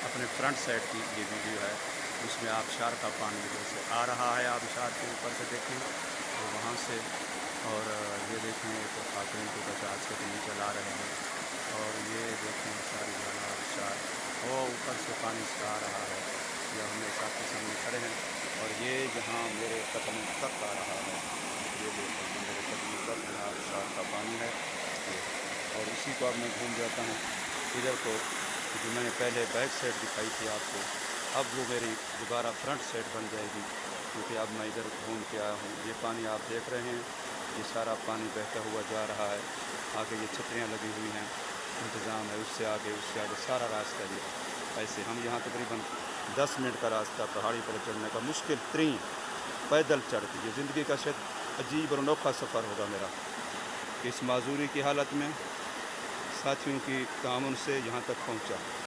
اپنے front side کی یہ ویڈیو ہے، اس میں آبشار کا پانی ادھر سے آ رہا ہے، آبشار کے اوپر سے دیکھیں تو وہاں سے، اور یہ دیکھیں ایک خاتون کو بچا کے نیچے لا رہے ہیں، اور یہ دیکھیں ساری جگہ آبشار، وہ اوپر سے پانی سے آ رہا ہے، یہ ہم میرے ساتھ کے سامنے کھڑے ہیں، اور یہ جہاں میرے قدم تک آ رہا ہے، یہ دیکھیں میرے قدم تک یہاں آبشار کا پانی ہے یہ، اور اسی کو اب میں گھوم جاتا ہوں ادھر کو، جو میں نے پہلے بیک سائڈ دکھائی تھی آپ کو، اب وہ میری دوبارہ فرنٹ سائڈ بن جائے گی، کیونکہ اب میں ادھر گھوم کے آیا ہوں۔ یہ پانی آپ دیکھ رہے ہیں، یہ سارا پانی بہتا ہوا جا رہا ہے، آگے یہ چھتریاں لگی ہوئی ہیں، انتظام ہے، اس سے آگے سارا راستہ یہ، ایسے ہم یہاں تقریباً 10 منٹ کا راستہ پہاڑی پر چڑھنے کا، مشکل ترین پیدل چڑھ کے، یہ زندگی کا شاید عجیب اور انوکھا سفر ہوگا میرا، کہ اس معذوری کی حالت میں ساتھیوں کی تعاون سے یہاں تک پہنچا۔